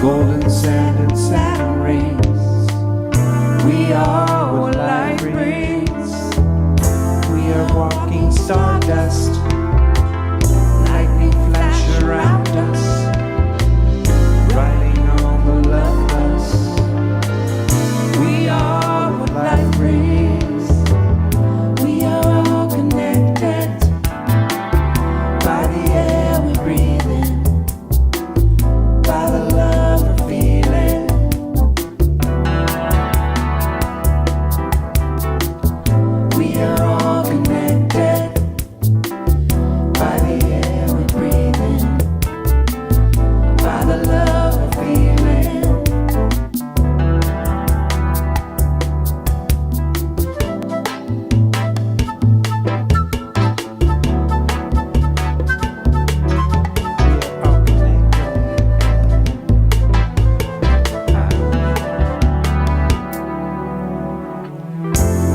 golden sand and satin rays. We are what life brings. We are walking stardust. Lightning flash around us, riding on the love bus. We are what life brings. We are all connected by the air we breathe in, by the love we're feeling. We are all connected by the air we breathe in, by the love we're feeling.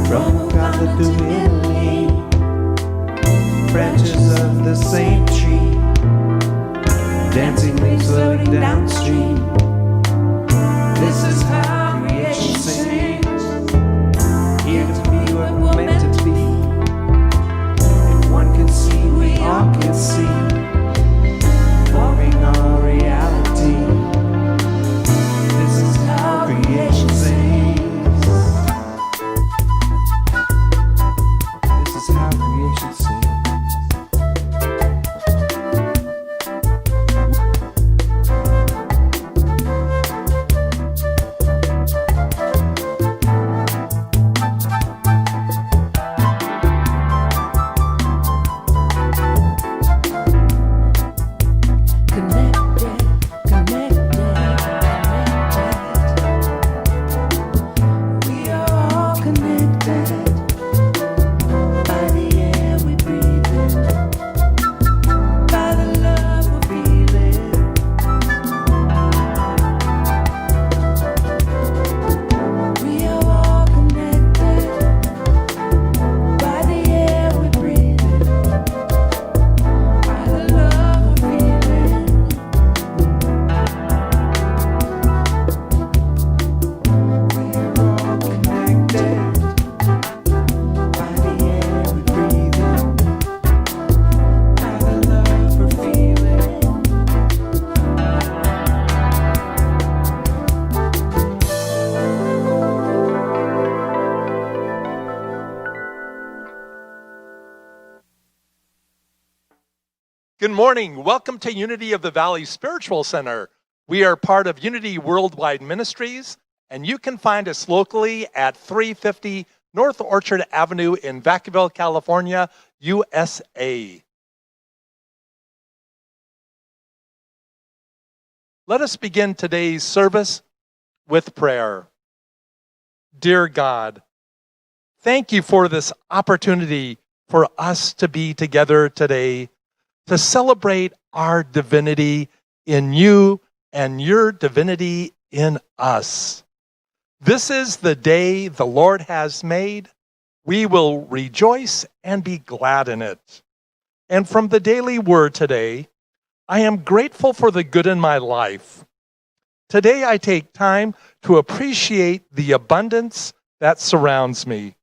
From Uganda to Italy, branches of the same tree, dancing leaves floating downstream. This is how creation sings, here to be what we're meant to be. If one can see, we all can see, forming our reality. This is how creation sings. This is how creation sings. Connected, connected, connected. We are all connected by the air we breathe in, by the love we're feeling. We are all connected by the air we breathe in, by the love we're feeling. We are all connected by the air we breathe in, by the love we're feeling. Good morning. Welcome to Unity of the Valley Spiritual Center. We are part of Unity Worldwide Ministries, and you can find us locally at 350 North Orchard Avenue in Vacaville, California, USA. Let us begin today's service with prayer. Dear God, thank you for this opportunity for us to be together today to celebrate our divinity in you and your divinity in us. This is the day the Lord has made. We will rejoice and be glad in it. And from the daily word today, I am grateful for the good in my life. Today I take time to appreciate the abundance that surrounds me.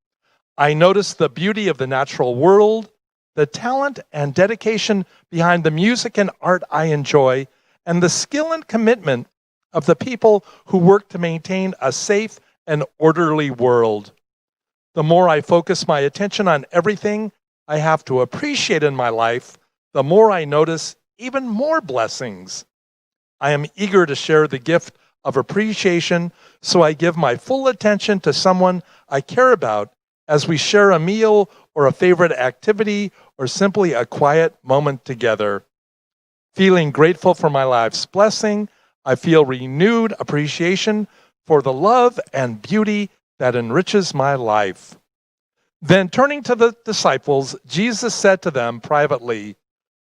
I notice the beauty of the natural world, the talent and dedication behind the music and art I enjoy, and the skill and commitment of the people who work to maintain a safe and orderly world. The more I focus my attention on everything I have to appreciate in my life, the more I notice even more blessings. I am eager to share the gift of appreciation, so I give my full attention to someone I care about as we share a meal or a favorite activity or simply a quiet moment together. Feeling grateful for my life's blessing, I feel renewed appreciation for the love and beauty that enriches my life. Then turning to the disciples, Jesus said to them privately,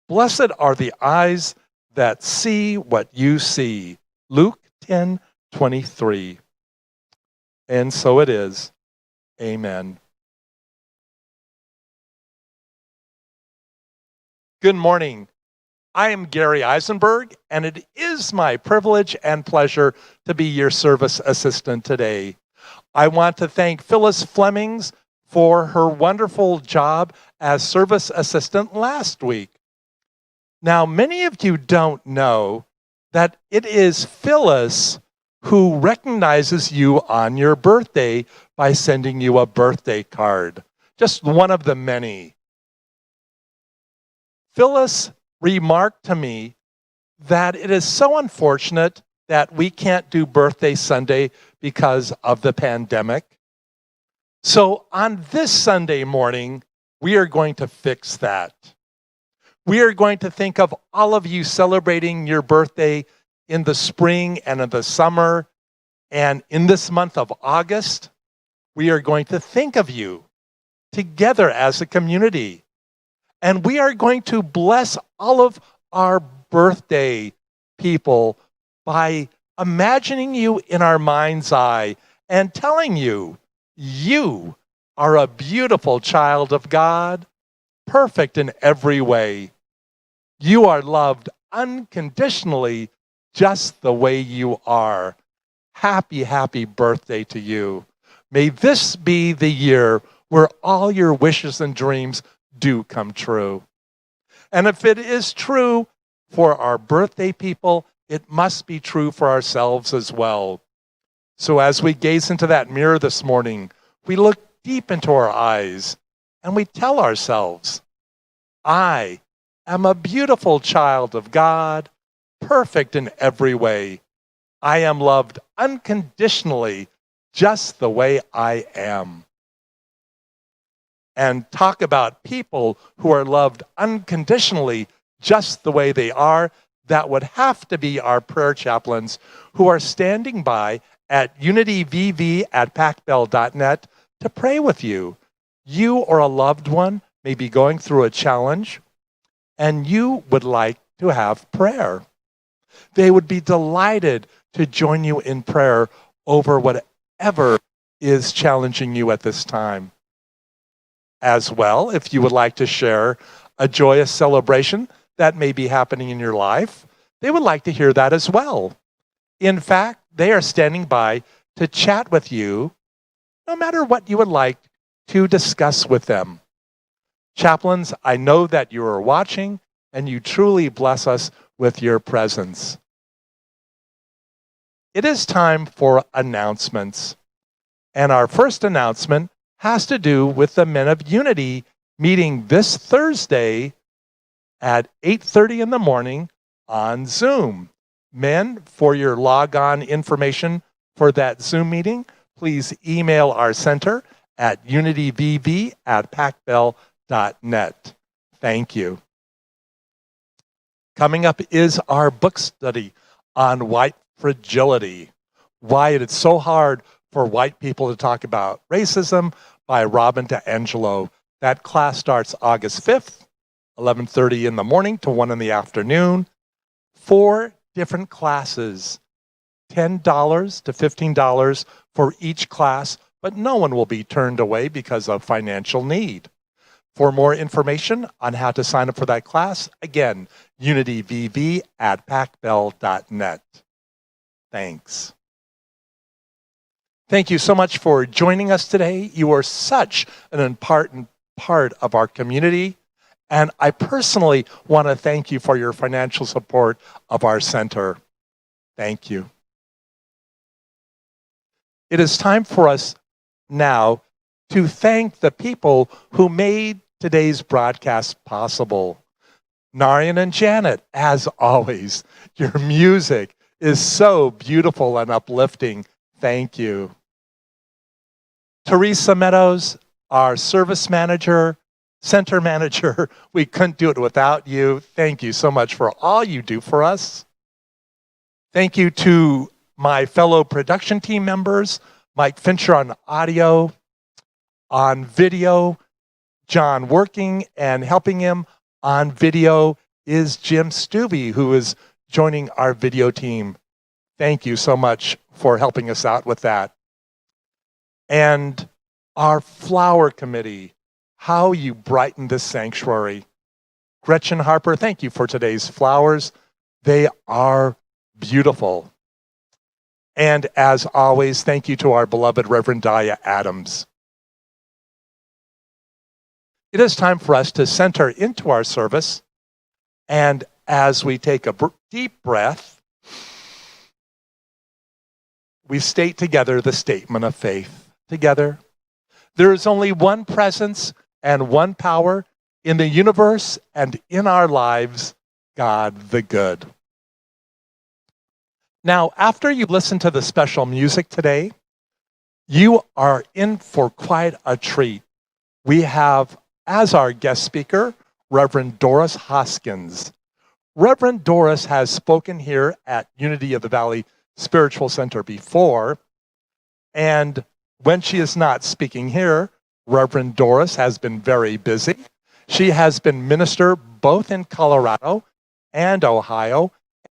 "Blessed are the eyes that see what you see." Luke 10:23. And so it is. Amen. Good morning. I am Gary Eisenberg, and it is my privilege and pleasure to be your service assistant today. I want to thank Phyllis Flemings for her wonderful job as service assistant last week. Now, many of you don't know that it is Phyllis who recognizes you on your birthday by sending you a birthday card. Just one of the many. Phyllis remarked to me that it is so unfortunate that we can't do Birthday Sunday because of the pandemic. So on this Sunday morning, we are going to fix that. We are going to think of all of you celebrating your birthday in the spring and in the summer, and in this month of August, we are going to think of you together as a community. And we are going to bless all of our birthday people by imagining you in our mind's eye and telling you, you are a beautiful child of God, perfect in every way. You are loved unconditionally just the way you are. Happy, happy birthday to you. May this be the year where all your wishes and dreams do come true. And if it is true for our birthday people, it must be true for ourselves as well. So as we gaze into that mirror this morning, we look deep into our eyes and we tell ourselves, I am a beautiful child of God, perfect in every way. I am loved unconditionally just the way I am. And talk about people who are loved unconditionally just the way they are, that would have to be our prayer chaplains who are standing by at unityvv@pacbell.net to pray with you. You or a loved one may be going through a challenge and you would like to have prayer. They would be delighted to join you in prayer over whatever is challenging you at this time. As well, if you would like to share a joyous celebration that may be happening in your life, they would like to hear that as well. In fact, they are standing by to chat with you no matter what you would like to discuss with them. Chaplains, I know that you are watching and you truly bless us with your presence. It is time for announcements. And our first announcement has to do with the Men of Unity meeting this Thursday at 8:30 in the morning on Zoom. Men, for your log-on information for that Zoom meeting, please email our center at unityvv@pacbell.net. Thank you. Coming up is our book study on white fragility, why it is so hard for white people to talk about racism, by Robin DeAngelo. That class starts August 5th, 11:30 in the morning to 1 in the afternoon. 4 different classes, $10 to $15 for each class, but no one will be turned away because of financial need. For more information on how to sign up for that class, again, unityvv@pacbell.net. Thanks. Thank you so much for joining us today. You are such an important part of our community, and I personally want to thank you for your financial support of our center. Thank you. It is time for us now to thank the people who made today's broadcast possible. Narian and Janet, as always, your music is so beautiful and uplifting. Thank you. Teresa Meadows, our service manager, center manager, we couldn't do it without you. Thank you so much for all you do for us. Thank you to my fellow production team members, Mike Fincher on audio, on video, John working and helping him on video is Jim Stubbe, who is joining our video team. Thank you so much for helping us out with that. And our flower committee, how you brighten this sanctuary. Gretchen Harper, thank you for today's flowers. They are beautiful. And as always, thank you to our beloved Reverend Dia Adams. It is time for us to center into our service. And as we take a deep breath, we state together the statement of faith. Together, there is only one presence and one power in the universe and in our lives, God the good. Now, after you listen to the special music today, you are in for quite a treat. We have, as our guest speaker, Reverend Doris Hoskins. Reverend Doris has spoken here at Unity of the Valley Spiritual Center before, and when she is not speaking here, Reverend Doris has been very busy. She has been minister both in Colorado and Ohio.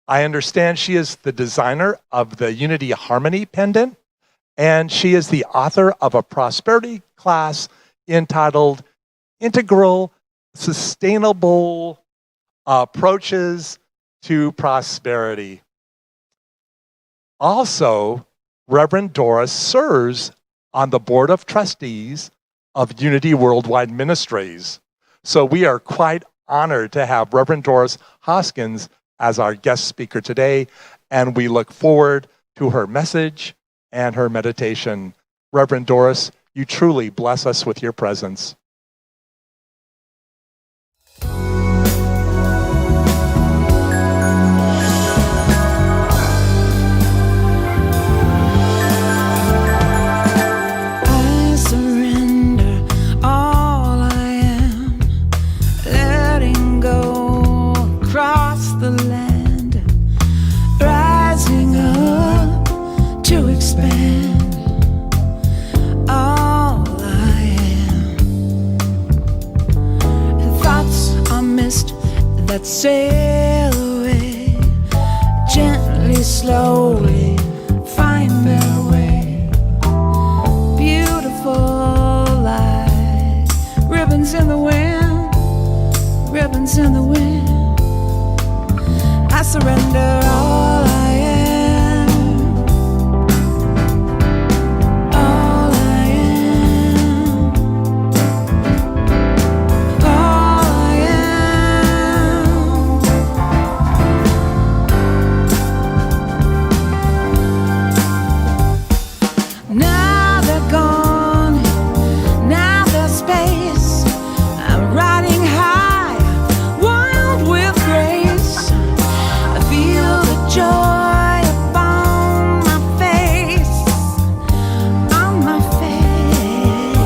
I understand she is the designer of the Unity Harmony pendant, and she is the author of a prosperity class entitled Integral Sustainable Approaches to Prosperity. Also, Reverend Doris serves on the board of trustees of Unity Worldwide Ministries. So we are quite honored to have Reverend Doris Hoskins as our guest speaker today, and we look forward to her message and her meditation. Reverend Doris, you truly bless us with your presence. That sail away, gently, slowly, find their way. Beautiful light, ribbons in the wind, ribbons in the wind. I surrender all I am, all I am, all I am. Now they're gone, now there's space. I'm riding high, wild with grace. I feel the joy upon my face, on my face.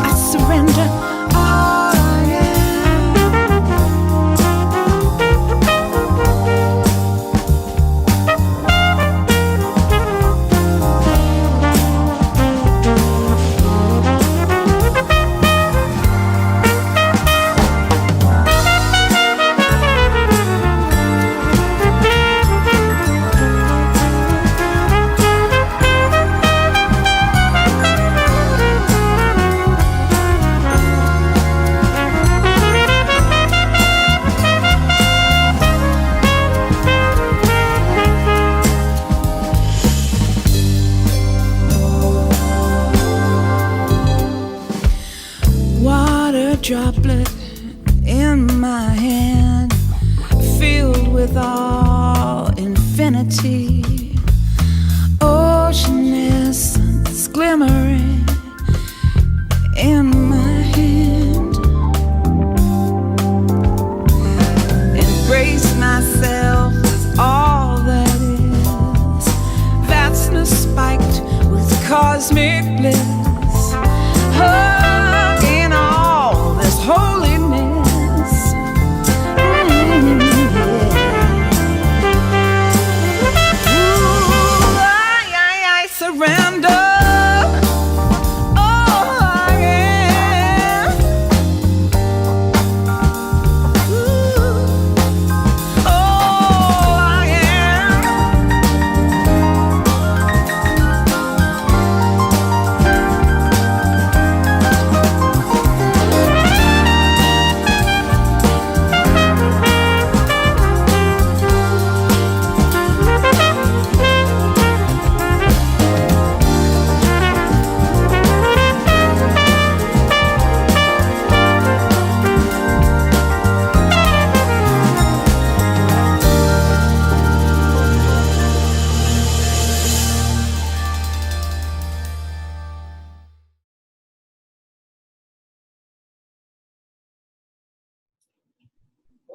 I surrender all I water droplet in my hand, filled with all infinity. Ocean essence glimmering in my hand. Embrace myself as all that is, vastness spiked with cosmic bliss. Oh, in all this holiness, ooh, I surrender. All I am. Ooh, all I am.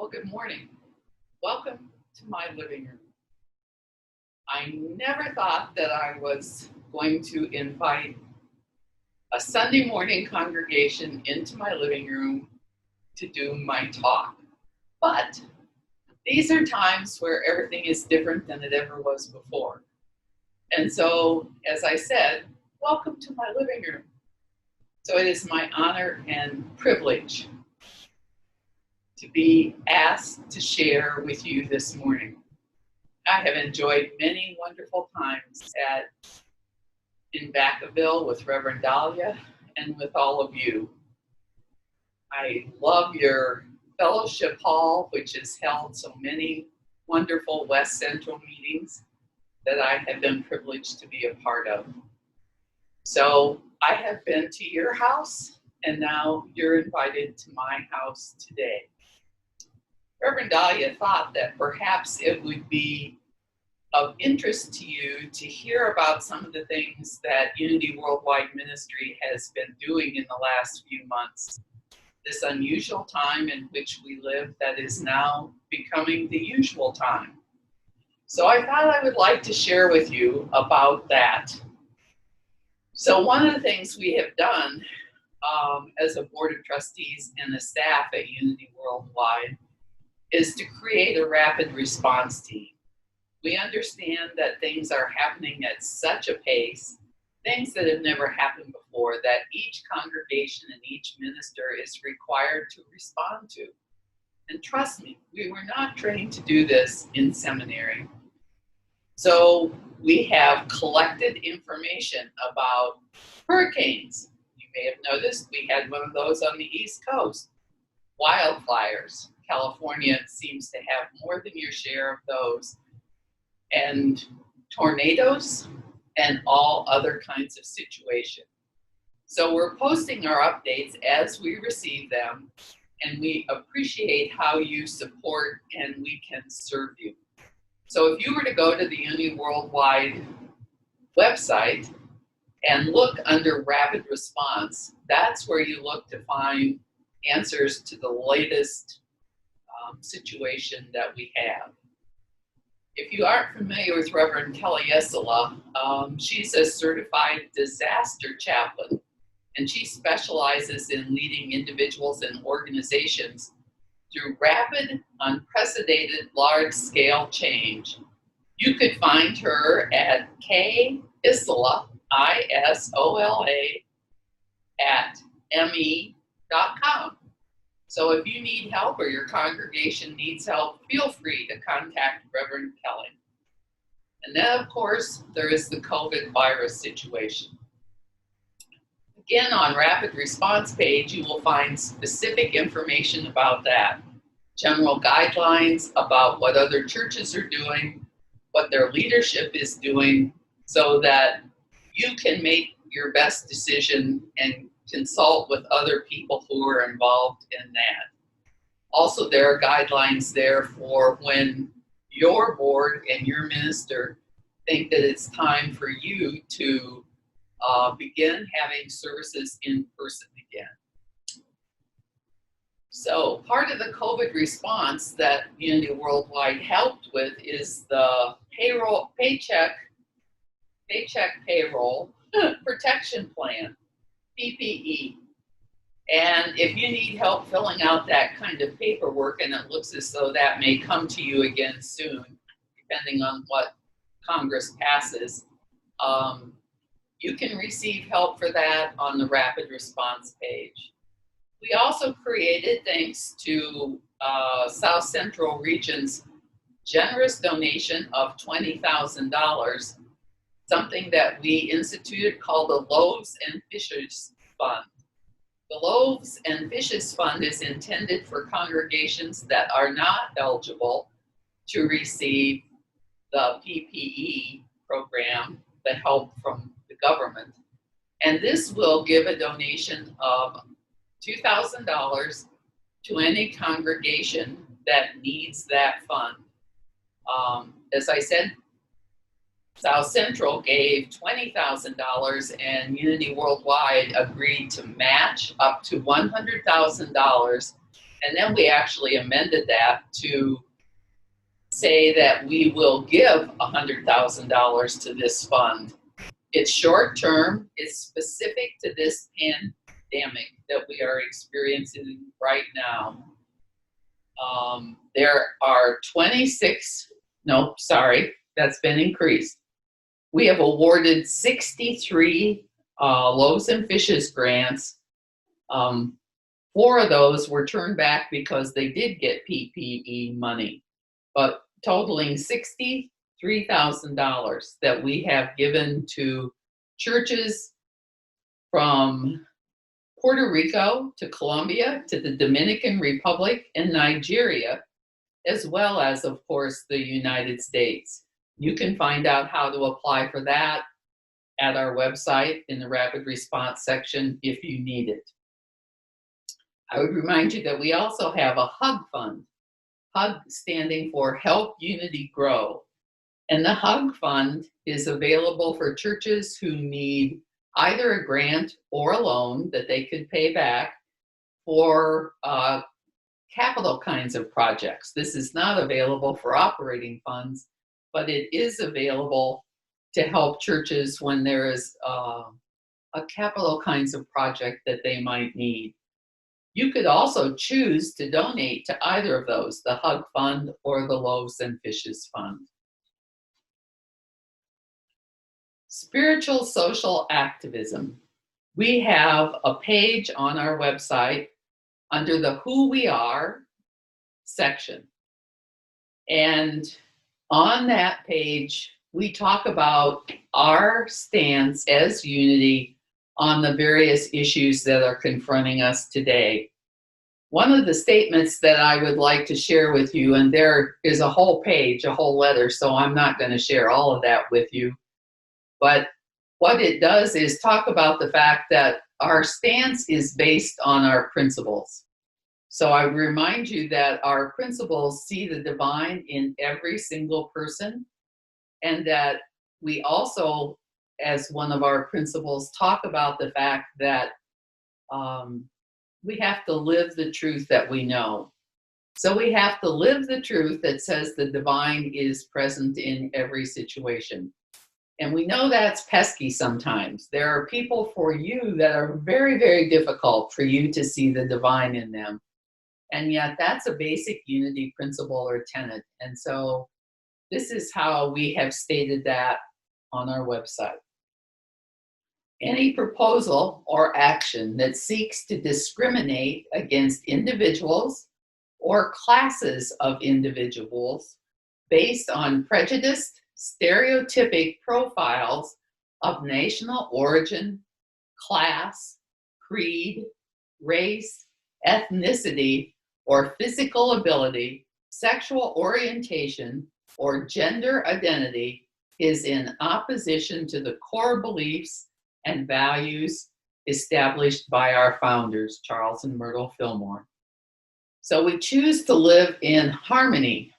Well, good morning. Welcome to my living room. I never thought that I was going to invite a Sunday morning congregation into my living room to do my talk. But these are times where everything is different than it ever was before. And so, as I said, welcome to my living room. So it is my honor and privilege to be asked to share with you this morning. I have enjoyed many wonderful times in Vacaville with Reverend Dahlia and with all of you. I love your fellowship hall, which has held so many wonderful West Central meetings that I have been privileged to be a part of. So I have been to your house, and now you're invited to my house today. Reverend Dahlia thought that perhaps it would be of interest to you to hear about some of the things that Unity Worldwide Ministry has been doing in the last few months. This unusual time in which we live that is now becoming the usual time. So I thought I would like to share with you about that. So one of the things we have done as a board of trustees and the staff at Unity Worldwide is to create a rapid response team. We understand that things are happening at such a pace, things that have never happened before, that each congregation and each minister is required to respond to. And trust me, we were not trained to do this in seminary. So we have collected information about hurricanes. You may have noticed we had one of those on the East Coast. Wildfires. California seems to have more than your share of those. And tornadoes and all other kinds of situations. So we're posting our updates as we receive them, and we appreciate how you support and we can serve you. So if you were to go to the Unity Worldwide website and look under Rapid Response, that's where you look to find answers to the latest situation that we have. If you aren't familiar with Reverend Kelly Esela, she's a certified disaster chaplain, and she specializes in leading individuals and organizations through rapid, unprecedented, large-scale change. You could find her at Isola, I-S-O-L-A, at me.com. So if you need help or your congregation needs help, feel free to contact Reverend Kelly. And then, of course, there is the COVID virus situation. Again, on Rapid Response page, you will find specific information about that. General guidelines about what other churches are doing, what their leadership is doing, so that you can make your best decision and consult with other people who are involved in that. Also, there are guidelines there for when your board and your minister think that it's time for you to begin having services in person again. So part of the COVID response that Unity Worldwide helped with is the paycheck payroll protection plan. PPE. And if you need help filling out that kind of paperwork, and it looks as though that may come to you again soon, depending on what Congress passes, you can receive help for that on the Rapid Response page. We also created, thanks to South Central Region's generous donation of $20,000, something that we instituted called the Loaves and Fishes Fund. The Loaves and Fishes Fund is intended for congregations that are not eligible to receive the PPE program, the help from the government. And this will give a donation of $2,000 to any congregation that needs that fund. As I said, South Central gave $20,000 and Unity Worldwide agreed to match up to $100,000 And then we actually amended that to say that we will give $100,000 to this fund. It's short term, it's specific to this pandemic that we are experiencing right now. There are 26, no, sorry, that's been increased. We have awarded 63 Loaves and Fishes grants. 4 of those were turned back because they did get PPE money, but totaling $63,000 that we have given to churches from Puerto Rico to Colombia to the Dominican Republic and Nigeria, as well as, of course, the United States. You can find out how to apply for that at our website in the rapid response section if you need it. I would remind you that we also have a HUG fund, HUG standing for Help Unity Grow. And the HUG fund is available for churches who need either a grant or a loan that they could pay back for capital kinds of projects. This is not available for operating funds, but it is available to help churches when there is a capital kinds of project that they might need. You could also choose to donate to either of those, the HUG Fund or the Loaves and Fishes Fund. Spiritual social activism. We have a page on our website under the Who We Are section. And on that page, we talk about our stance as Unity on the various issues that are confronting us today. One of the statements that I would like to share with you, and there is a whole page, a whole letter, so I'm not going to share all of that with you, but what it does is talk about the fact that our stance is based on our principles. So I remind you that our principles see the divine in every single person, and that we also, as one of our principles, talk about the fact that we have to live the truth that we know. So we have to live the truth that says the divine is present in every situation. And we know that's pesky sometimes. There are people for you that are very, very difficult for you to see the divine in them. And yet that's a basic unity principle or tenet. And so this is how we have stated that on our website. Any proposal or action that seeks to discriminate against individuals or classes of individuals based on prejudiced, stereotypic profiles of national origin, class, creed, race, ethnicity, or physical ability, sexual orientation, or gender identity is in opposition to the core beliefs and values established by our founders, Charles and Myrtle Fillmore. So we choose to live in harmony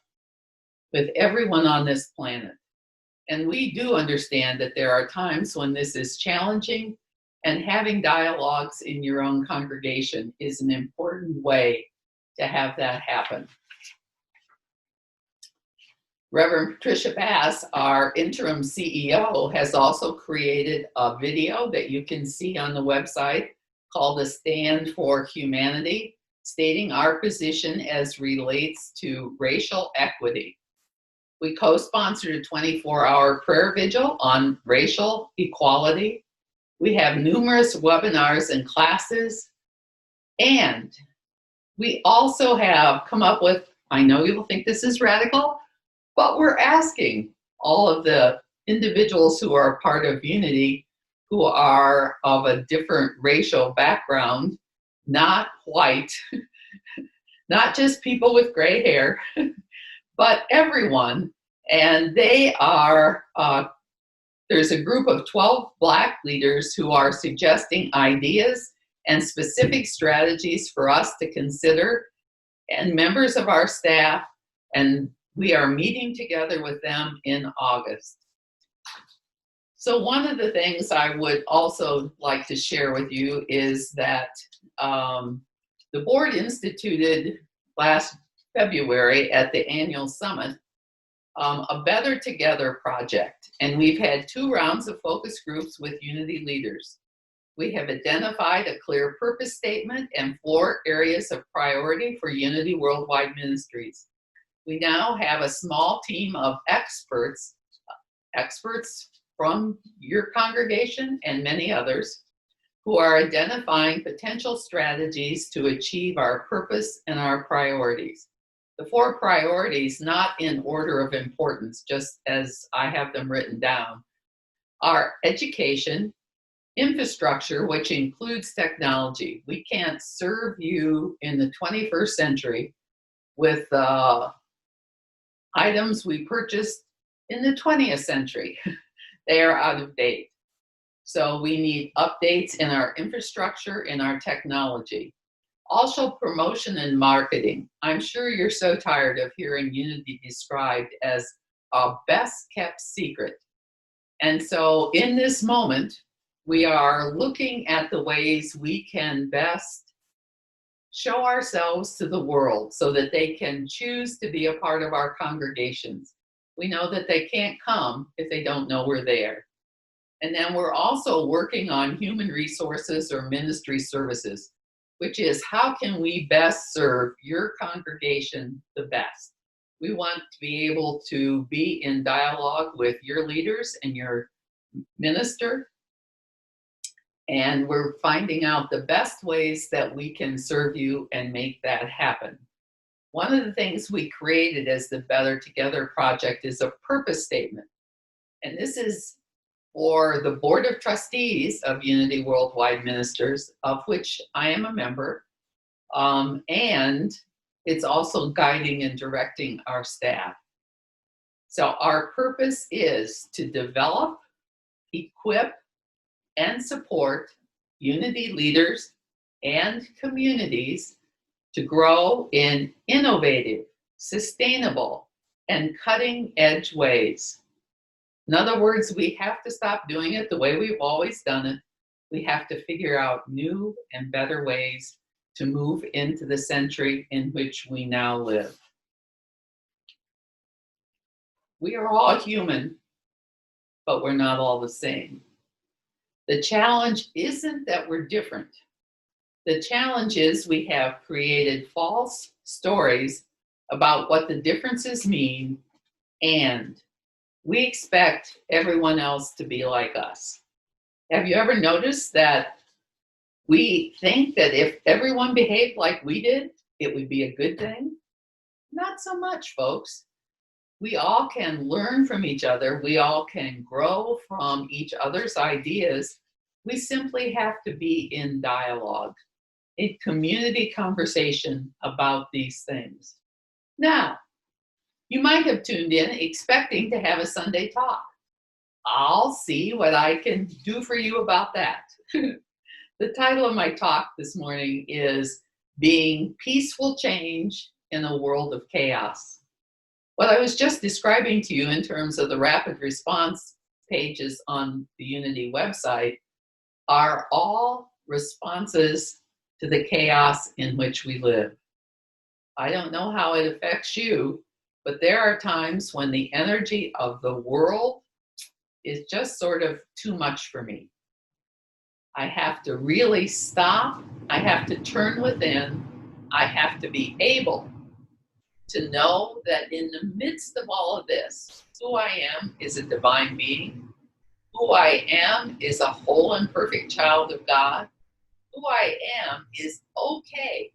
with everyone on this planet. And we do understand that there are times when this is challenging, and having dialogues in your own congregation is an important way to have that happen. Reverend Patricia Bass, our interim CEO, has also created a video that you can see on the website called "A Stand for Humanity," stating our position as relates to racial equity. We co-sponsored a 24-hour prayer vigil on racial equality. We have numerous webinars and classes. And we also have come up with, I know you will think this is radical, but we're asking all of the individuals who are part of Unity, who are of a different racial background, not white, not just people with gray hair, but everyone. And they are, there's a group of 12 Black leaders who are suggesting ideas and specific strategies for us to consider, and members of our staff, and we are meeting together with them in August. So one of the things I would also like to share with you is that the The board instituted last February at the annual summit a Better Together project, and we've had 2 rounds of focus groups with Unity leaders. We have identified a clear purpose statement and 4 areas of priority for Unity Worldwide Ministries. We now have a small team of experts from your congregation and many others, who are identifying potential strategies to achieve our purpose and our priorities. The 4 priorities, not in order of importance, just as I have them written down, are education, infrastructure, which includes technology. We can't serve you in the 21st century with items we purchased in the 20th century. They are out of date. So we need updates in our infrastructure, in our technology. Also, promotion and marketing. I'm sure you're so tired of hearing Unity described as a best kept secret. And so in this moment, we are looking at the ways we can best show ourselves to the world so that they can choose to be a part of our congregations. We know that they can't come if they don't know we're there. And then we're also working on human resources or ministry services, which is how can we best serve your congregation the best? We want to be able to be in dialogue with your leaders and your minister. And we're finding out the best ways that we can serve you and make that happen. One of the things we created as the Better Together project is a purpose statement. And this is for the Board of Trustees of Unity Worldwide Ministers, of which I am a member. And it's also guiding and directing our staff. So our purpose is to develop, equip, and support Unity leaders and communities to grow in innovative, sustainable, and cutting-edge ways. In other words, we have to stop doing it the way we've always done it. We have to figure out new and better ways to move into the century in which we now live. We are all human, but we're not all the same. The challenge isn't that we're different. The challenge is we have created false stories about what the differences mean, and we expect everyone else to be like us. Have you ever noticed that we think that if everyone behaved like we did, it would be a good thing? Not so much, folks. We all can learn from each other. We all can grow from each other's ideas. We simply have to be in dialogue, in community conversation about these things. Now, you might have tuned in expecting to have a Sunday talk. I'll see what I can do for you about that. The title of my talk this morning is Being Peaceful Change in a World of Chaos. What I was just describing to you in terms of the rapid response pages on the Unity website are all responses to the chaos in which we live. I don't know how it affects you, but there are times when the energy of the world is just sort of too much for me. I have to really stop. I have to turn within. I have to be able to know that in the midst of all of this, who I am is a divine being. Who I am is a whole and perfect child of God. Who I am is okay,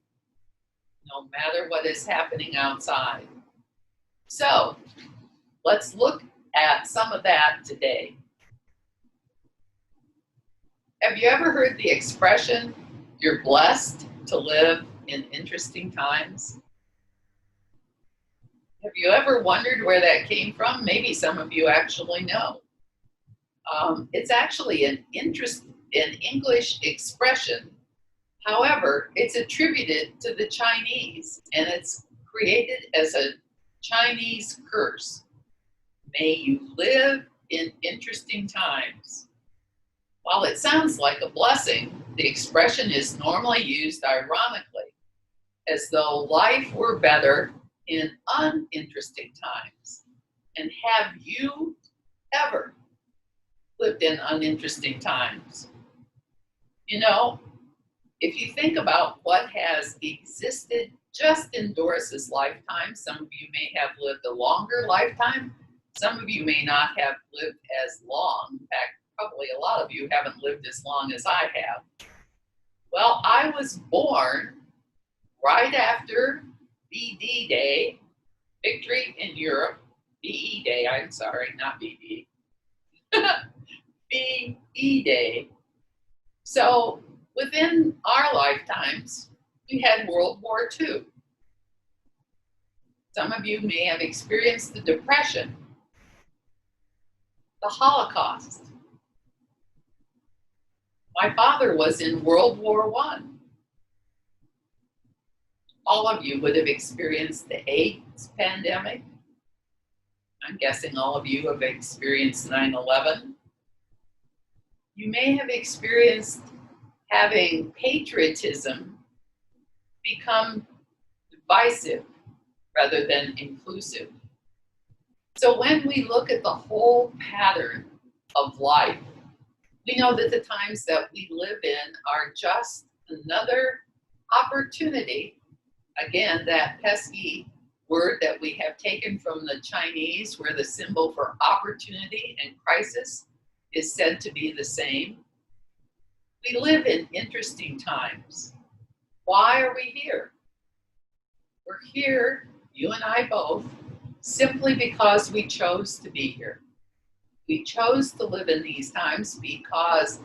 no matter what is happening outside. So, let's look at some of that today. Have you ever heard the expression, you're blessed to live in interesting times? Have you ever wondered where that came from? Maybe some of you actually know. It's actually an English expression. However, it's attributed to the Chinese, and it's created as a Chinese curse. May you live in interesting times. While it sounds like a blessing, the expression is normally used ironically. as though life were better in uninteresting times. And have you ever lived in uninteresting times? You know, if you think about what has existed just in Doris's lifetime, some of you may have lived a longer lifetime. Some of you may not have lived as long. In fact, probably a lot of you haven't lived as long as I have. Well, I was born right after VD Day, Victory in Europe, VE Day, I'm sorry, not VD. VE Day. So within our lifetimes, we had World War II. Some of you may have experienced the Depression, the Holocaust. My father was in World War I. All of you would have experienced the AIDS pandemic. I'm guessing all of you have experienced 9/11. You may have experienced having patriotism become divisive rather than inclusive. So when we look at the whole pattern of life, we know that the times that we live in are just another opportunity. Again, that pesky word that we have taken from the Chinese, where the symbol for opportunity and crisis is said to be the same. We live in interesting times. Why are we here? We're here, you and I both, simply because we chose to be here. We chose to live in these times because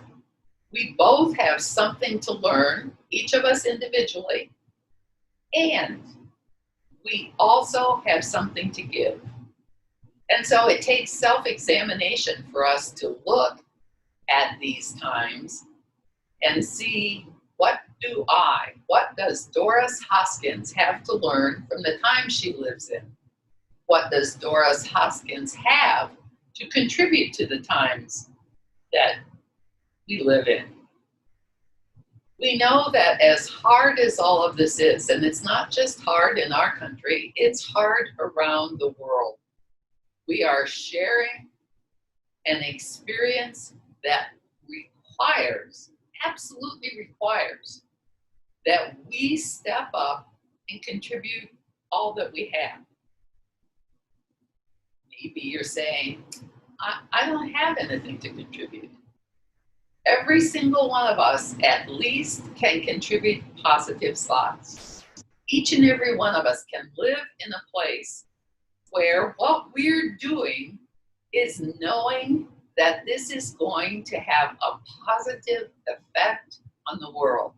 we both have something to learn, each of us individually, and we also have something to give. And so it takes self-examination for us to look at these times and see, what does Doris Hoskins have to learn from the time she lives in? What does Doris Hoskins have to contribute to the times that we live in? We know that as hard as all of this is, and it's not just hard in our country, it's hard around the world. We are sharing an experience that absolutely requires, that we step up and contribute all that we have. Maybe you're saying, I don't have anything to contribute. Every single one of us at least can contribute positive thoughts. Each and every one of us can live in a place where what we're doing is knowing that this is going to have a positive effect on the world.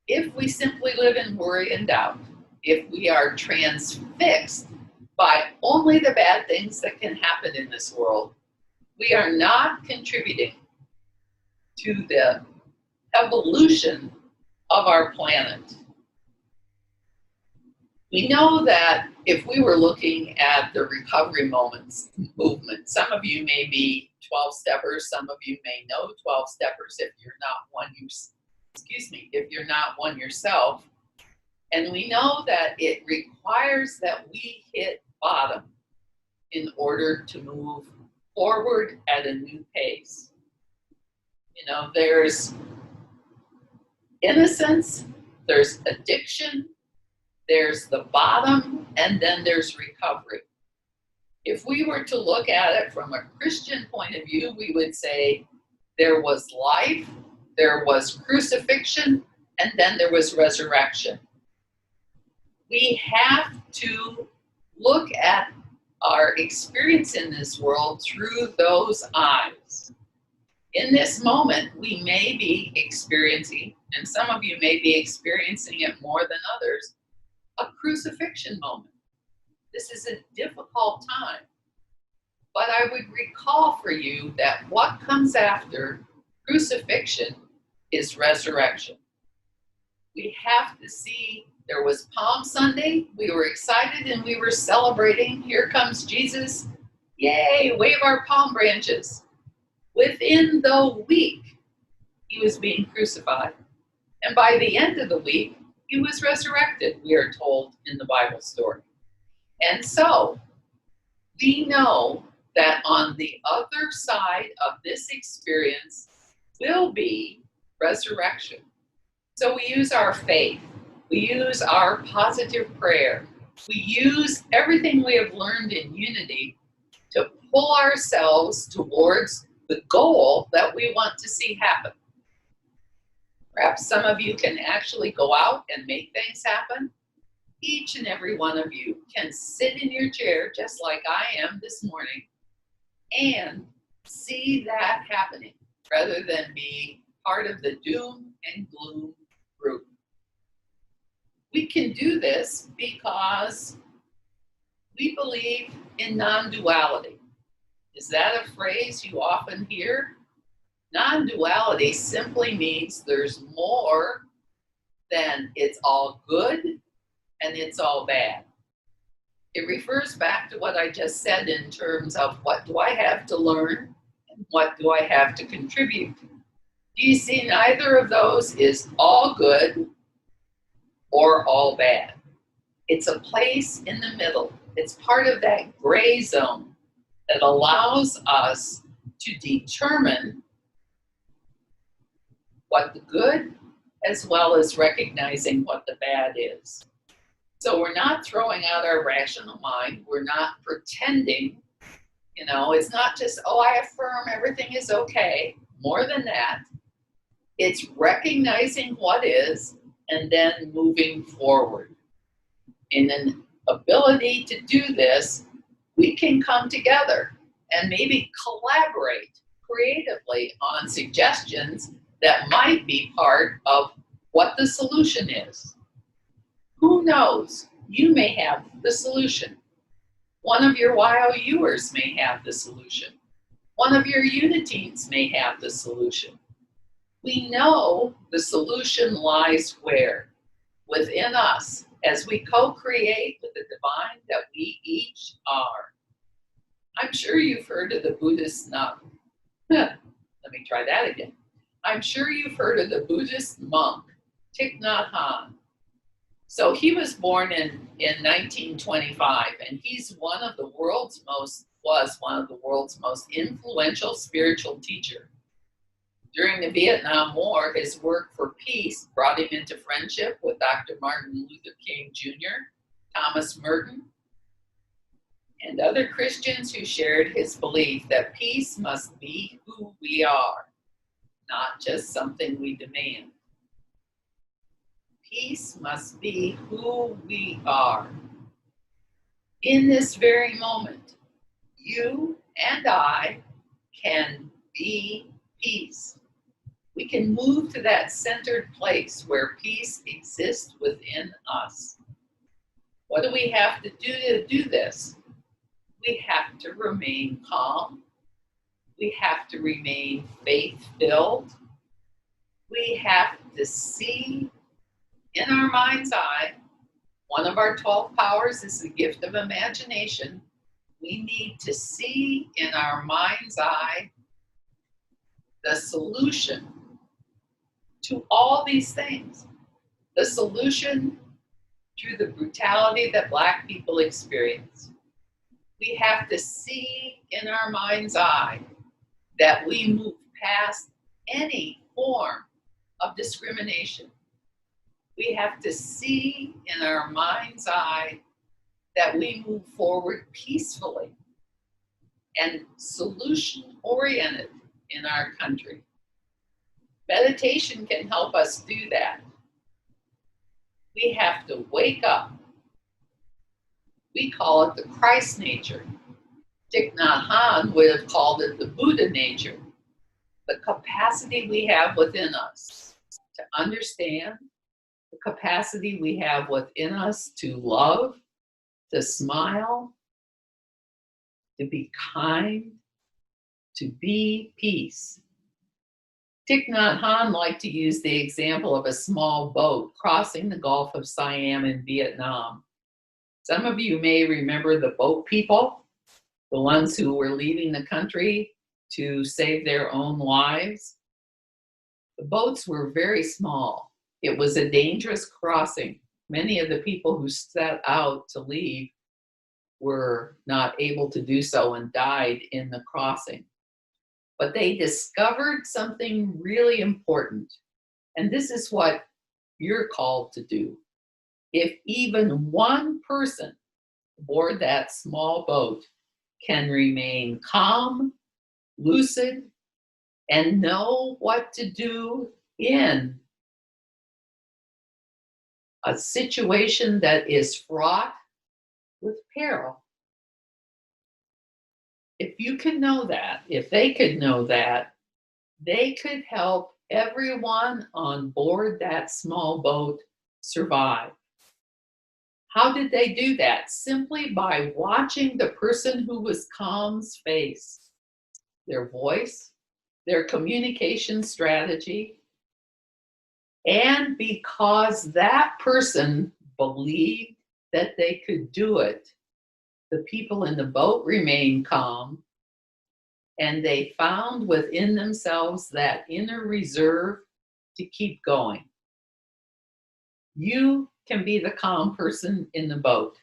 If we simply live in worry and doubt, if we are transfixed by only the bad things that can happen in this world, we are not contributing to the evolution of our planet. We know that if we were looking at the recovery movement, some of you may be 12-steppers, some of you may know 12-steppers if you're not one yourself. And we know that it requires that we hit bottom in order to move forward at a new pace. You know, there's innocence, there's addiction, there's the bottom, and then there's recovery. If we were to look at it from a Christian point of view, we would say there was life, there was crucifixion, and then there was resurrection. We have to look at our experience in this world through those eyes. In this moment, we may be experiencing, and some of you may be experiencing it more than others, a crucifixion moment. This is a difficult time. But I would recall for you that what comes after crucifixion is resurrection. We have to see, there was Palm Sunday, we were excited and we were celebrating, here comes Jesus, yay, wave our palm branches. Within the week, he was being crucified. And by the end of the week, He was resurrected, we are told in the Bible story. And so we know that on the other side of this experience will be resurrection. So we use our faith, we use our positive prayer, we use everything we have learned in unity to pull ourselves towards the goal that we want to see happen. Perhaps some of you can actually go out and make things happen. Each and every one of you can sit in your chair just like I am this morning and see that happening rather than be part of the doom and gloom group. We can do this because we believe in non-duality. Is that a phrase you often hear? Non-duality simply means there's more than it's all good and it's all bad. It refers back to what I just said in terms of what do I have to learn and what do I have to contribute. Do you see neither of those is all good or all bad? It's a place in the middle. It's part of that gray zone that allows us to determine what the good as well as recognizing what the bad is. So we're not throwing out our rational mind. We're not pretending, it's not just, I affirm everything is okay. More than that, it's recognizing what is and then moving forward. In an ability to do this, we can come together and maybe collaborate creatively on suggestions that might be part of what the solution is. Who knows? You may have the solution. One of your YOUers may have the solution. One of your Uniteens may have the solution. We know the solution lies where? Within us, as we co-create with the divine that we each are. I'm sure you've heard of the Buddhist monk. Let me try that again. I'm sure you've heard of the Buddhist monk, Thich Nhat Hanh. So he was born in 1925, and he's was one of the world's most influential spiritual teacher. During the Vietnam War, his work for peace brought him into friendship with Dr. Martin Luther King Jr., Thomas Merton, and other Christians who shared his belief that peace must be who we are, not just something we demand. Peace must be who we are. In this very moment, you and I can be peace. We can move to that centered place where peace exists within us. What do we have to do to do this? We have to remain calm. We have to remain faith-filled. We have to see in our mind's eye. One of our 12 powers is the gift of imagination. We need to see in our mind's eye the solution to all these things. The solution to the brutality that Black people experience. We have to see in our mind's eye that we move past any form of discrimination. We have to see in our mind's eye that we move forward peacefully and solution-oriented in our country. Meditation can help us do that. We have to wake up. We call it the Christ nature. Thich Nhat Hanh would have called it the Buddha nature. The capacity we have within us to understand, the capacity we have within us to love, to smile, to be kind, to be peace. Thich Nhat Hanh liked to use the example of a small boat crossing the Gulf of Siam in Vietnam. Some of you may remember the boat people, the ones who were leaving the country to save their own lives. The boats were very small. It was a dangerous crossing. Many of the people who set out to leave were not able to do so and died in the crossing. But they discovered something really important. And this is what you're called to do. If even one person aboard that small boat can remain calm, lucid, and know what to do in a situation that is fraught with peril. If you can know that, if they could know that, they could help everyone on board that small boat survive. How did they do that? Simply by watching the person who was calm's face, their voice, their communication strategy, and because that person believed that they could do it, the people in the boat remained calm, and they found within themselves that inner reserve to keep going. You can be the calm person in the boat.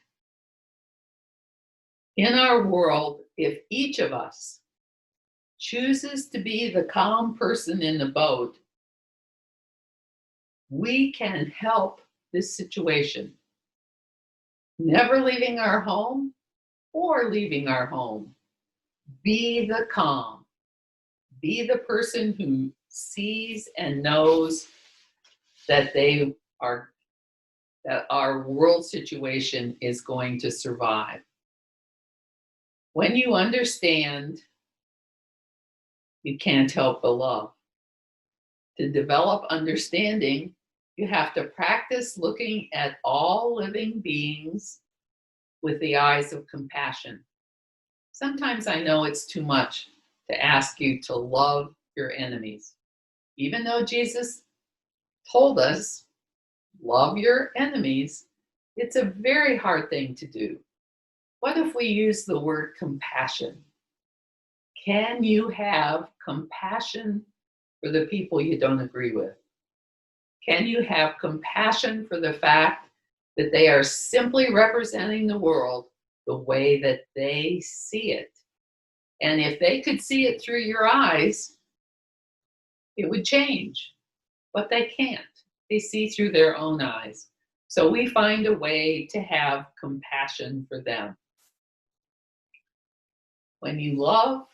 In our world, if each of us chooses to be the calm person in the boat, we can help this situation. Never leaving our home or leaving our home. Be the calm. Be the person who sees and knows that that our world situation is going to survive. When you understand, you can't help but love. To develop understanding, you have to practice looking at all living beings with the eyes of compassion. Sometimes I know it's too much to ask you to love your enemies. Even though Jesus told us, love your enemies, it's a very hard thing to do. What if we use the word compassion? Can you have compassion for the people you don't agree with? Can you have compassion for the fact that they are simply representing the world the way that they see it? And if they could see it through your eyes, it would change. But they can't. They see through their own eyes. So we find a way to have compassion for them. When you love,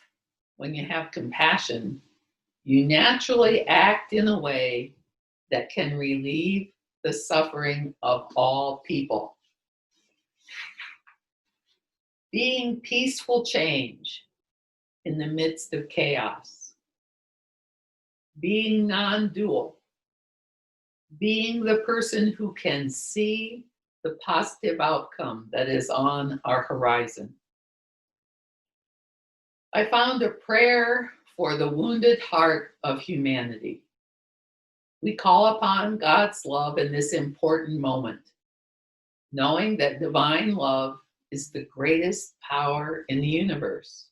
when you have compassion, you naturally act in a way that can relieve the suffering of all people. Being peaceful change in the midst of chaos. Being non-dual. Being the person who can see the positive outcome that is on our horizon. I found a prayer for the wounded heart of humanity. We call upon God's love in this important moment, knowing that divine love is the greatest power in the universe.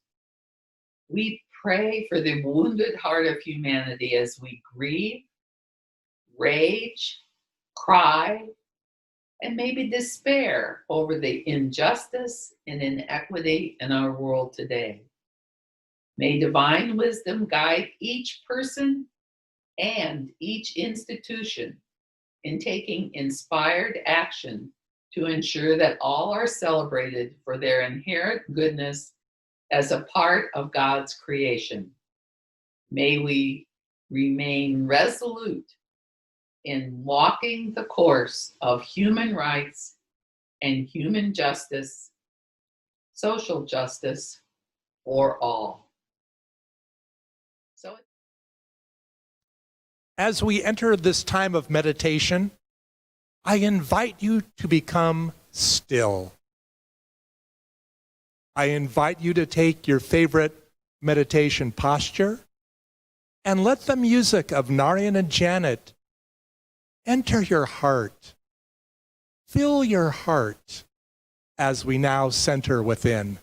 We pray for the wounded heart of humanity as we grieve, rage, cry, and maybe despair over the injustice and inequity in our world today. May divine wisdom guide each person and each institution in taking inspired action to ensure that all are celebrated for their inherent goodness as a part of God's creation. May we remain resolute in walking the course of human rights and human justice, social justice for all. So, As we enter this time of meditation, I invite you to become still. I invite you to take your favorite meditation posture and let the music of Narayan and Janet enter your heart. Fill your heart as we now center within.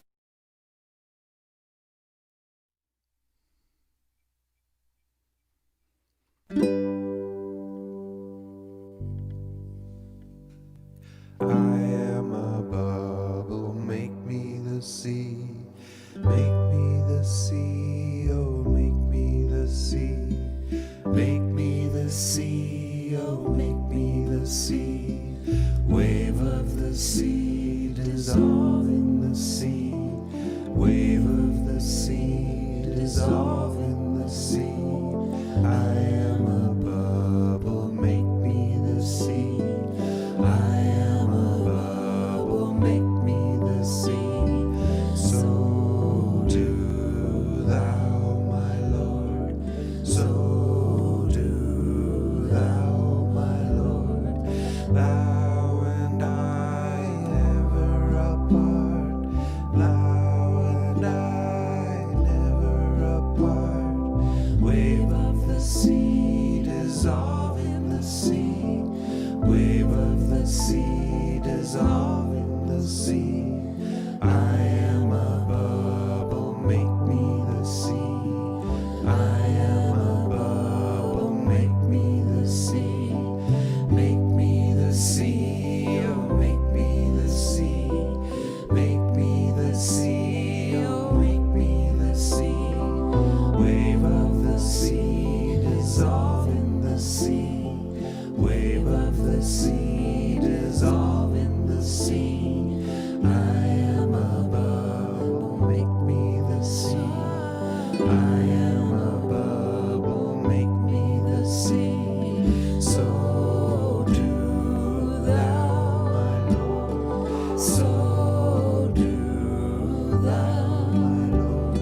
I am a bubble, make me the sea. So do thou, my Lord. So do thou, my Lord.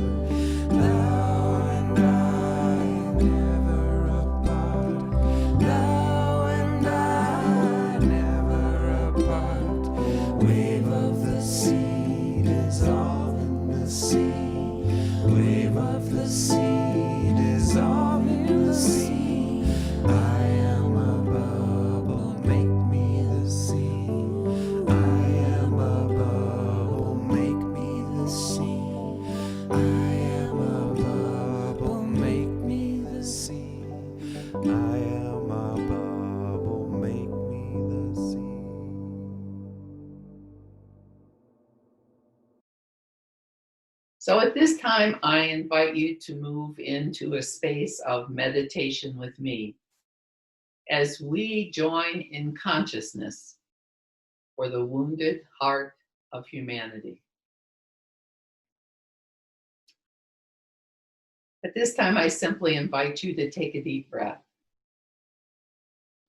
Thou and I never apart. Thou and I never apart. Wave of the sea, dissolve in the sea. Wave of the sea, dissolve in the sea. I am a bubble, make me the sea. I am a bubble, make me the sea. I am a bubble, make me the sea. I am a bubble, make me the sea. So at this time, I invite you to move into a space of meditation with me as we join in consciousness for the wounded heart of humanity. At this time, I simply invite you to take a deep breath,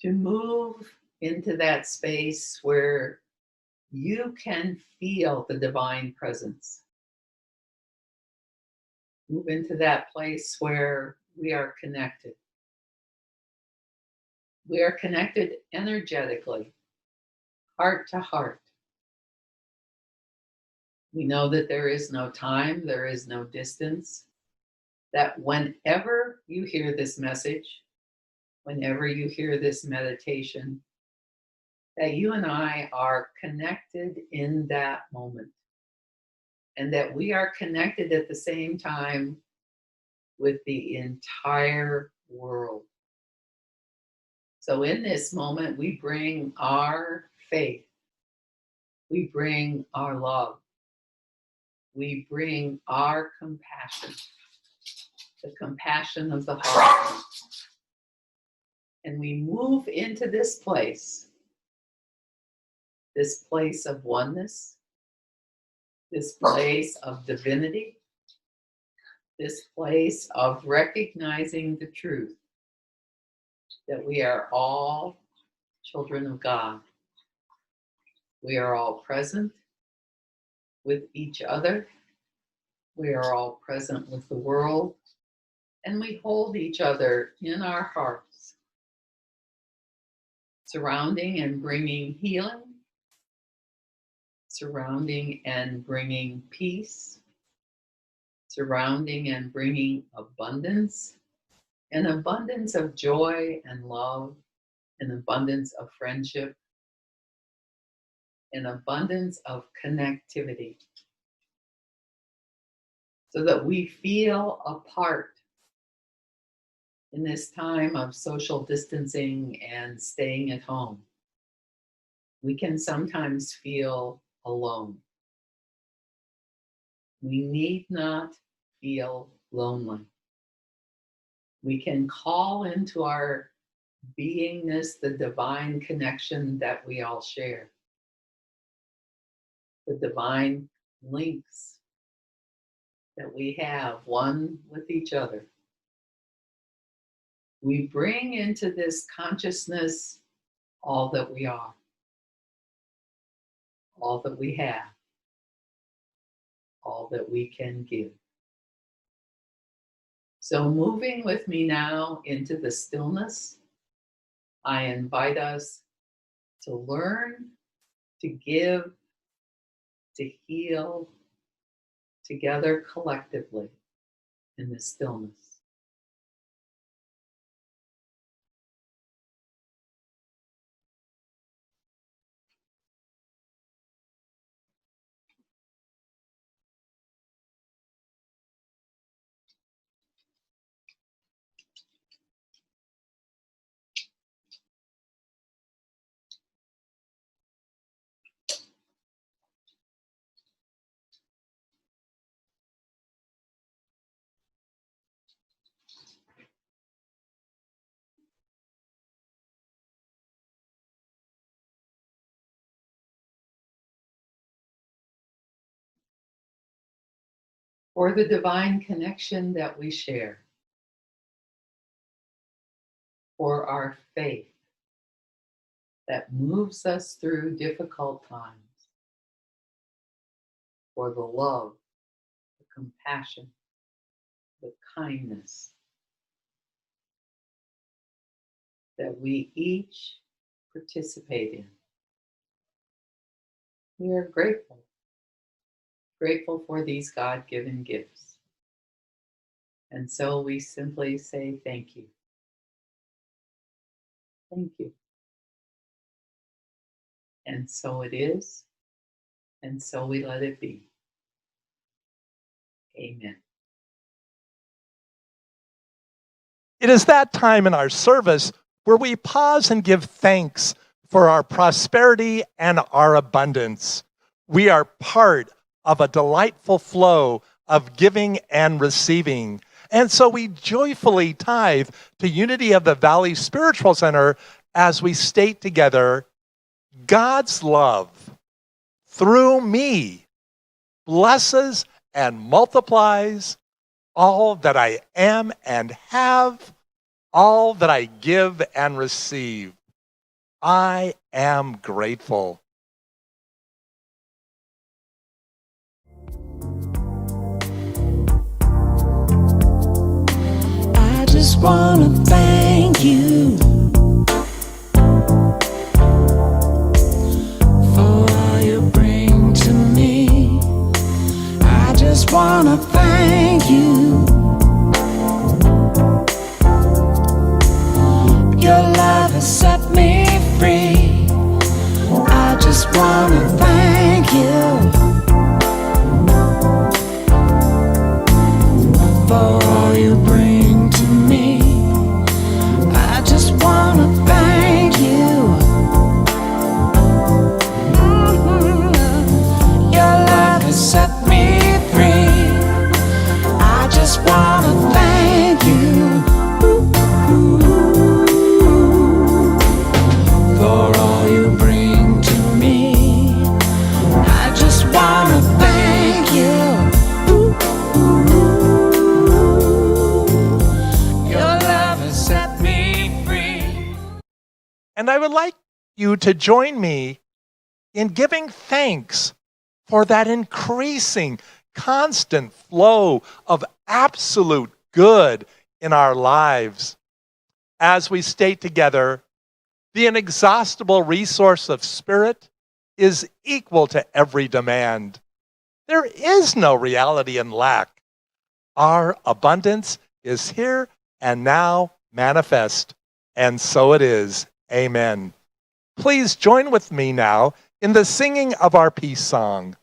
to move into that space where you can feel the divine presence. Move into that place where we are connected. We are connected energetically, heart to heart. We know that there is no time, there is no distance, that whenever you hear this message, whenever you hear this meditation, that you and I are connected in that moment, and that we are connected at the same time with the entire world. So in this moment, we bring our faith, we bring our love, we bring our compassion, the compassion of the heart. And we move into this place of oneness, this place of divinity, this place of recognizing the truth that we are all children of God. We are all present with each other. We are all present with the world. And we hold each other in our hearts, surrounding and bringing healing, surrounding and bringing peace, surrounding and bringing abundance, an abundance of joy and love, an abundance of friendship, an abundance of connectivity, so that we feel a part in this time of social distancing and staying at home. We can sometimes feel alone. We need not feel lonely. We can call into our beingness the divine connection that we all share, the divine links that we have one with each other. We bring into this consciousness all that we are, all that we have, all that we can give. So moving with me now into the stillness, I invite us to learn, to give, to heal together collectively in the stillness. for the divine connection that we share, for our faith that moves us through difficult times, for the love, the compassion, the kindness that we each participate in. We are grateful, grateful for these God-given gifts. And so we simply say thank you. Thank you. And so it is, and so we let it be. Amen. It is that time in our service where we pause and give thanks for our prosperity and our abundance. We are part of a delightful flow of giving and receiving. And so we joyfully tithe to Unity of the Valley Spiritual Center as we state together, God's love through me blesses and multiplies all that I am and have, all that I give and receive. I am grateful. I just wanna thank you for all you bring to me. I just wanna thank you. Your love has set me free. I just wanna thank you for all you bring to me. I just wanna thank you. Your love has set me free. I just wanna thank you for all you bring to me. I just wanna thank you. Your love has set me free. And I would like you to join me in giving thanks for that increasing, constant flow of absolute good in our lives. As we state together, the inexhaustible resource of spirit is equal to every demand. There is no reality in lack. Our abundance is here and now manifest. And so it is. Amen. Please join with me now in the singing of our peace song.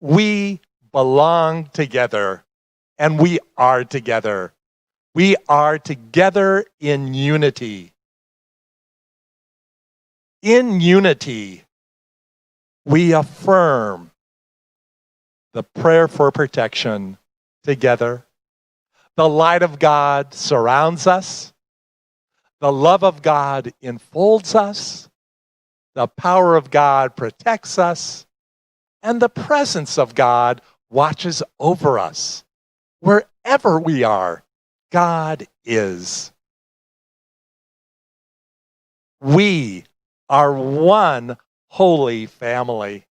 We belong together, and we are together. We are together in unity. In unity, we affirm the prayer for protection together. The light of God surrounds us. The love of God enfolds us. The power of God protects us. And the presence of God watches over us. Wherever we are, God is. We are one holy family.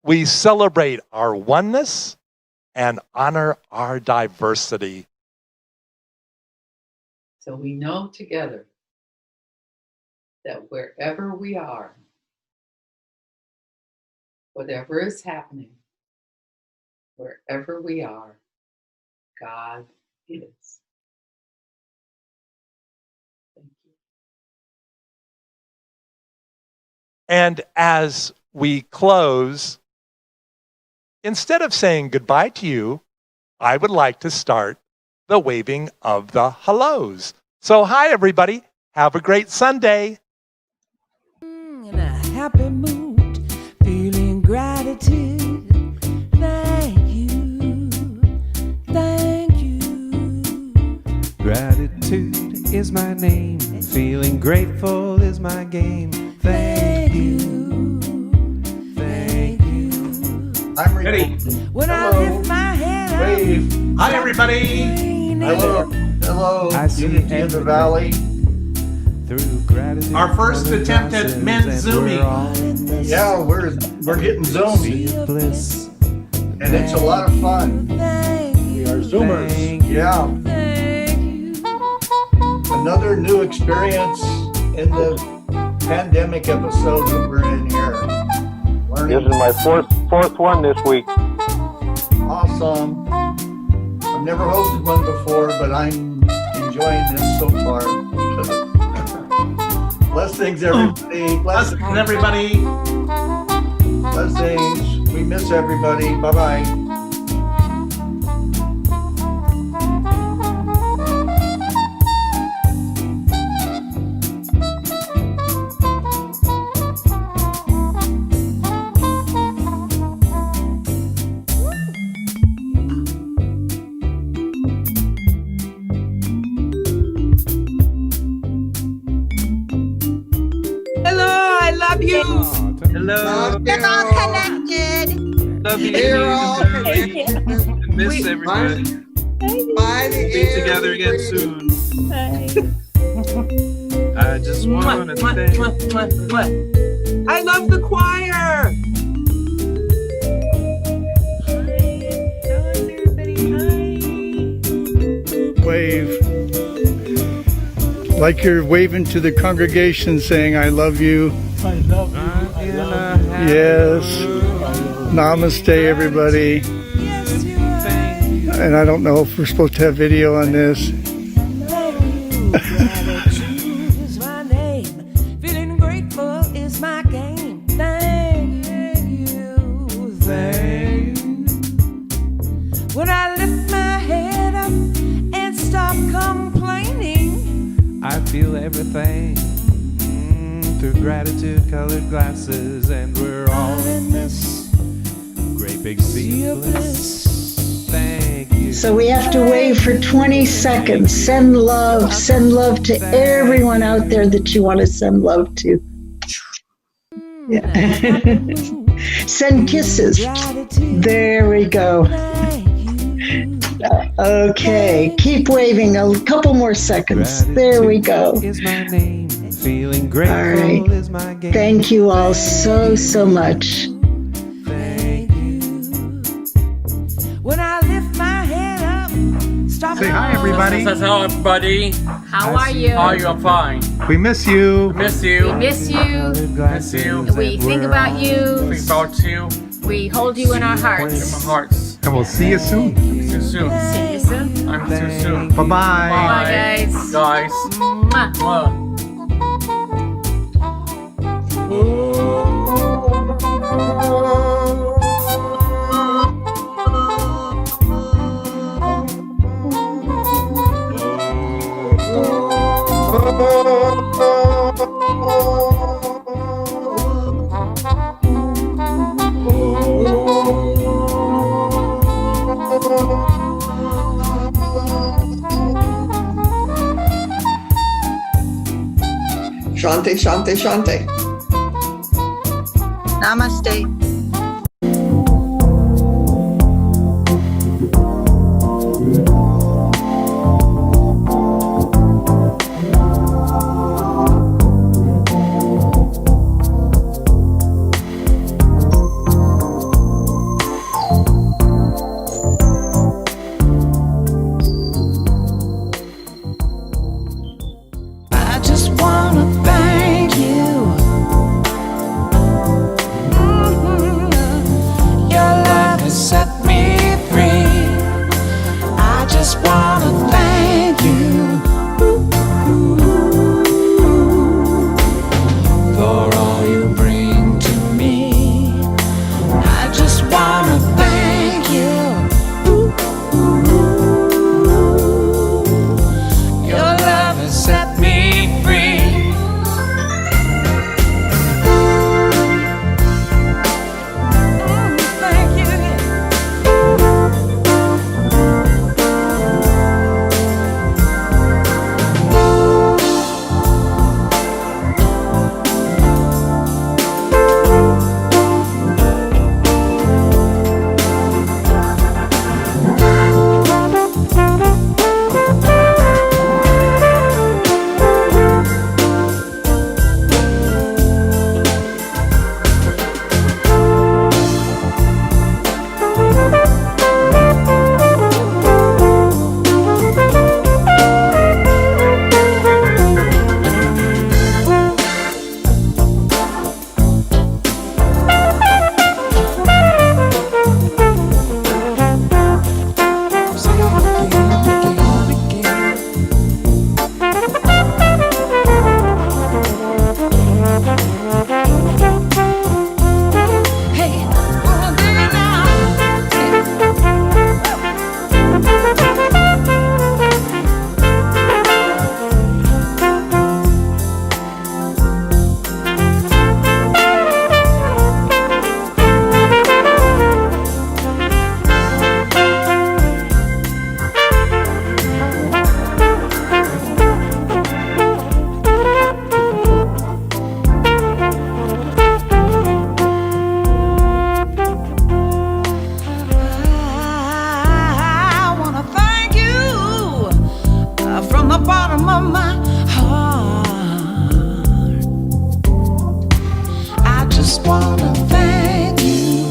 We celebrate our oneness and honor our diversity. So we know together that wherever we are, whatever is happening, wherever we are, God is. Thank you. And as we close, instead of saying goodbye to you, I would like to start the waving of the hellos. So, hi, everybody. Have a great Sunday. In a happy mood, feeling gratitude. Thank you, thank you. Gratitude is my name. Feeling grateful is my game. Thank you. Thank you. I'm ready. When I Hello. lift my head up, Wave. Hi, everybody. Hello. Hello. I see Unity in the everything. Valley. Through gratitude. Our first attempt at men's zooming. Yeah, we're getting zoomed, Bliss. and it's a lot of fun. we are Zoomers. Yeah, another new experience in the pandemic episode that we're in here. This is Learning. my fourth one this week. Awesome. I've never hosted one before, but I'm enjoying this so far. Blessings, everybody. Blessings, Blessings. everybody. Blessings. We miss everybody. Bye-bye. Hello, I love you. Hello. They're all connected. Love you. They're all connected. Miss everybody. By the Be together again soon. I just want to thank. I love the choir. Wave. Like you're waving to the congregation saying, I love you. Yes. Namaste, everybody. And I don't know if we're supposed to have video on this. Gratitude is my name. Feeling grateful is my game. Thank you, thank you. When I lift my head up and stop complaining, I feel everything through gratitude colored glasses, and we're all in this great big sea of bliss. Thank you. So we have to wait for 20 seconds. Send love to everyone out there that you want to send love to. Yeah. Send kisses. There we go. Okay, keep waving a couple more seconds. There we go. Is my name. Feeling grateful All right. is my game. Thank you all so much. Thank you. When I lift my head up, stop. Say hi, everybody. Hello, everybody. How are you? How are you? I'm fine. We miss you. Miss you. Miss you. Colored glasses, Miss you. and We think we're about all you. Think about you We hold you in our in hearts. my hearts. And we'll see you soon. See you soon. See you soon. I'm see you soon. Bye-bye. Bye, guys. Guys. Mwah. Mwah. Oh. Shante, shante, shante. Namaste. I just wanna thank you. Your love has set me free. I just wanna thank you for all you bring to me. I just wanna thank you. Your love has set me free. Thank you. Hey, wanna dig it now? I wanna thank you from the bottom of my heart. I just wanna thank you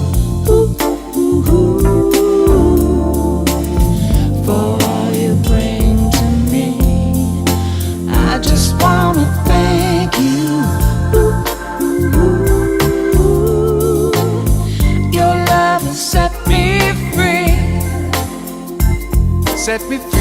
for all you bring to me. I just wanna thank you. Your love has set me free. Set me free.